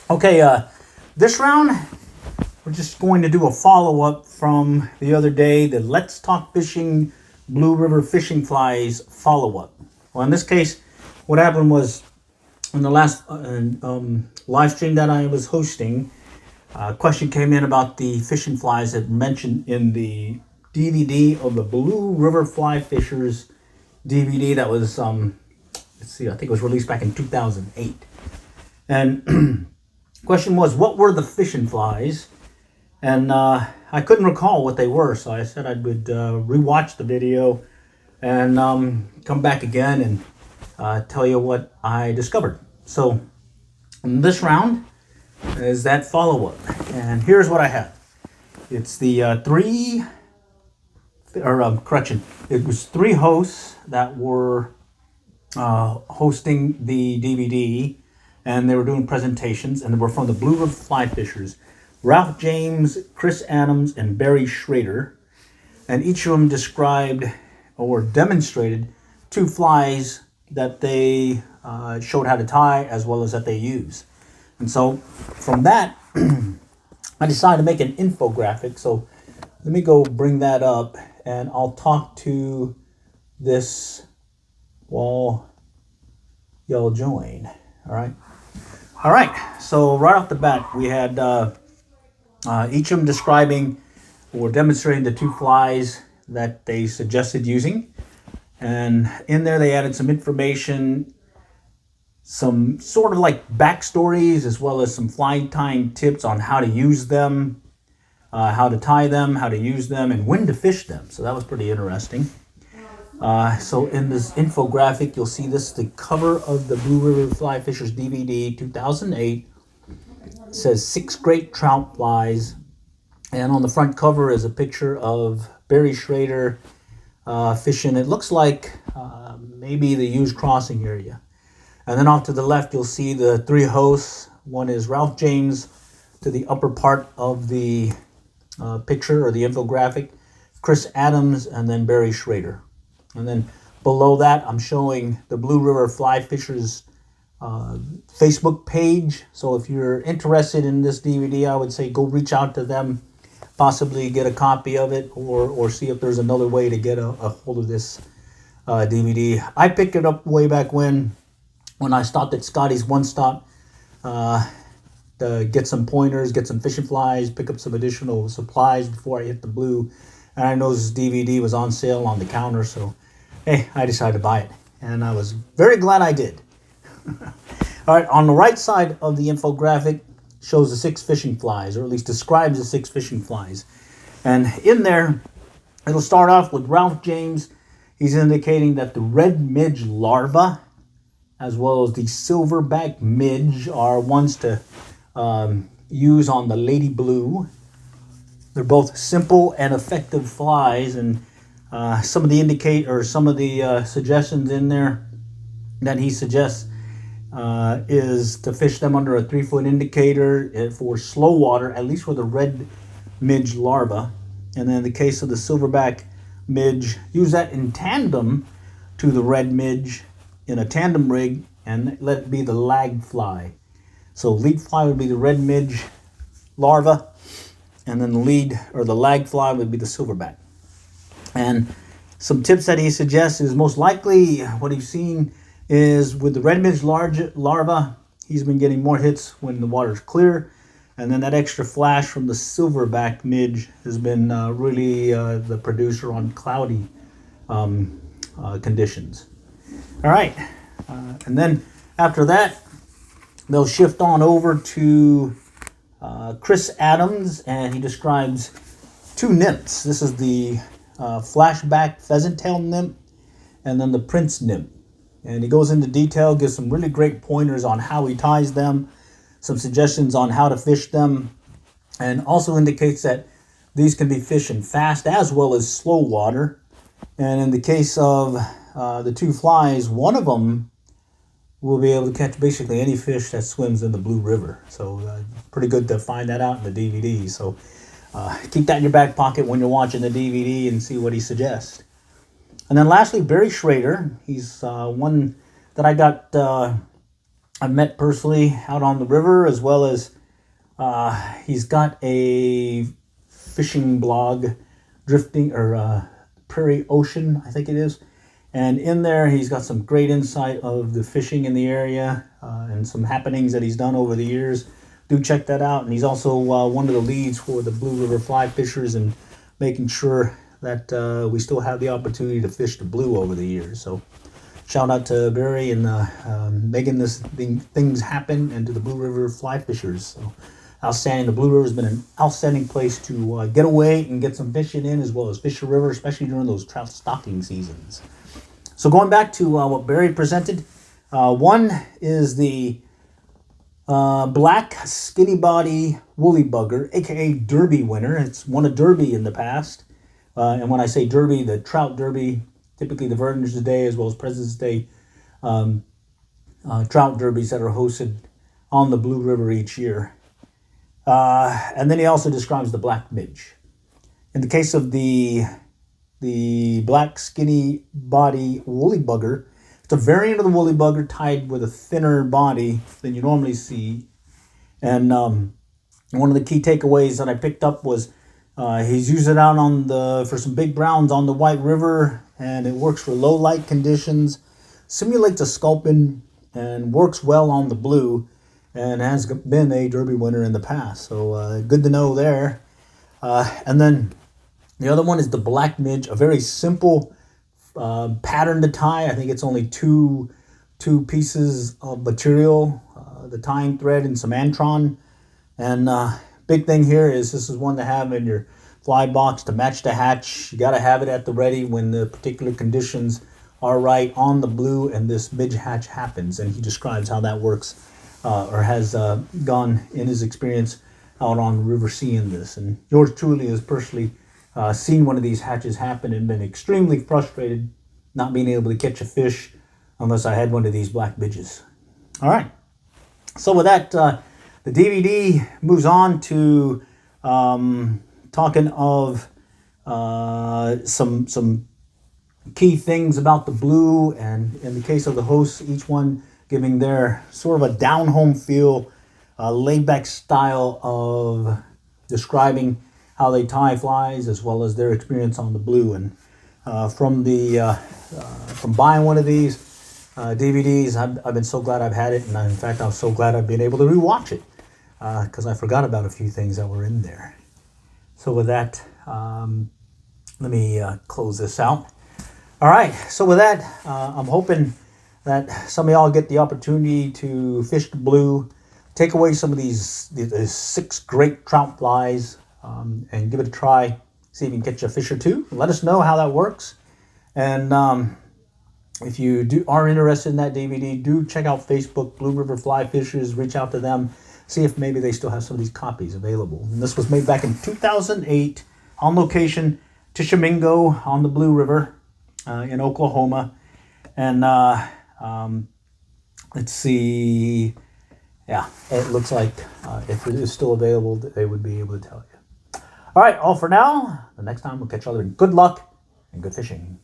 Okay, this round we're just going to do a follow-up from the other day, the Let's Talk Fishing Blue River Fishing Flies follow-up. Well, in this case, what happened was in the last live stream that I was hosting, a question came in about the fishing flies that mentioned in the DVD of the Blue River Fly Fishers DVD that was, let's see, I think it was released back in 2008. And question was, what were the fishing flies? And I couldn't recall what they were, so I said I would rewatch the video and come back again and tell you what I discovered. So in this round is that follow-up, and here's what I have. It's the it was three hosts that were hosting the DVD, and they were doing presentations, and they were from the Blue River Fly Fishers. Ralph James, Chris Adams, and Barry Schrader. And each of them described or demonstrated two flies that they showed how to tie as well as that they use. And so from that, I decided to make an infographic. So let me go bring that up and I'll talk to this while y'all join. All right. All right. So right off the bat, we had each of them describing or demonstrating the two flies that they suggested using. And in there, they added some information, some sort of like backstories, as well as some fly tying tips on how to use them, how to tie them, how to use them, and when to fish them. So that was pretty interesting. So in this infographic, you'll see this, the cover of the Blue River Fly Fishers DVD 2008. It says 6 great trout flies. And on the front cover is a picture of Barry Schrader fishing. It looks like maybe the Hughes Crossing area. And then off to the left, you'll see the three hosts. One is Ralph James to the upper part of the picture or the infographic, Chris Adams, and then Barry Schrader. And then below that, I'm showing the Blue River Fly Fishers Facebook page. So if you're interested in this DVD, I would say go reach out to them, possibly get a copy of it, or see if there's another way to get a hold of this DVD. I picked it up way back when I stopped at Scotty's One Stop to get some pointers, get some fishing flies, pick up some additional supplies before I hit the Blue. And I noticed this DVD was on sale on the counter, so hey, I decided to buy it. And I was very glad I did. All right, on the right side of the infographic shows the 6 fishing flies, or at least describes the 6 fishing flies. And in there, it'll start off with Ralph James. He's indicating that the red midge larva, as well as the silverback midge, are ones to use on the Lady Blue. They're both simple and effective flies, and some of the suggestions in there that he suggests is to fish them under a 3-foot indicator for slow water, at least with a red midge larva. And then in the case of the silverback midge, use that in tandem to the red midge in a tandem rig and let it be the lag fly. So lead fly would be the red midge larva, and then the lag fly would be the silverback. And some tips that he suggests is most likely what he's seen is with the red midge larva, he's been getting more hits when the water's clear. And then that extra flash from the silverback midge has been really the producer on cloudy conditions. All right. And then after that, they'll shift on over to Chris Adams, and he describes 2 nymphs. This is the flashback pheasant tail nymph and then the prince nymph. And he goes into detail, gives some really great pointers on how he ties them, some suggestions on how to fish them, and also indicates that these can be fished in fast as well as slow water. And in the case of the 2 flies, one of them will be able to catch basically any fish that swims in the Blue River. So pretty good to find that out in the DVD. So keep that in your back pocket when you're watching the DVD and see what he suggests. And then lastly, Barry Schrader. He's one that I got I've met personally out on the river, as well as he's got a fishing blog, Drifting or Prairie Ocean, I think it is. And in there, he's got some great insight of the fishing in the area and some happenings that he's done over the years. Do check that out. And he's also one of the leads for the Blue River Fly Fishers and making sure that we still have the opportunity to fish the blue over the years. So shout out to Barry and making things happen, and to the Blue River Fly Fishers. So outstanding. The Blue River has been an outstanding place to get away and get some fishing in, as well as fish the river, especially during those trout stocking seasons. So going back to what Barry presented, one is the black skinny body woolly bugger, aka Derby winner. It's won a Derby in the past. And when I say Derby, the Trout Derby, typically the Veterans Day as well as President's Day trout derbies that are hosted on the Blue River each year. And then he also describes the black midge. In the case of the black skinny body woolly bugger, it's a variant of the woolly bugger tied with a thinner body than you normally see. And one of the key takeaways that I picked up was he's used it out for some big browns on the White River, and it works for low light conditions, simulates a sculpin, and works well on the blue, and has been a Derby winner in the past. So good to know there. And then the other one is the black midge, a very simple pattern to tie. I think it's only two pieces of material, the tying thread and some Antron. And big thing here is this is one to have in your fly box to match the hatch. You got to have it at the ready when the particular conditions are right on the blue and this midge hatch happens. And he describes how that works or has gone in his experience out on the river seeing this. And yours truly has personally seen one of these hatches happen and been extremely frustrated not being able to catch a fish unless I had one of these black midges. All right. So with that, the DVD moves on to talking of some key things about the blue, and in the case of the hosts, each one giving their sort of a down-home feel, laid-back style of describing how they tie flies as well as their experience on the blue. And from buying one of these DVDs, I've been so glad I've had it, and in fact I'm so glad I've been able to rewatch it because I forgot about a few things that were in there. So with that, let me close this out. All right, so with that, I'm hoping that some of y'all get the opportunity to fish the blue, take away some of these 6 great trout flies, and give it a try. See if you can catch a fish or two. Let us know how that works. And if you are interested in that DVD, do check out Facebook, Blue River Fly Fishers. Reach out to them. See if maybe they still have some of these copies available. And this was made back in 2008 on location, Tishomingo on the Blue River in Oklahoma. And let's see. Yeah, it looks like if it is still available, they would be able to tell you. All right, all for now. The next time we'll catch you all. Good luck and good fishing.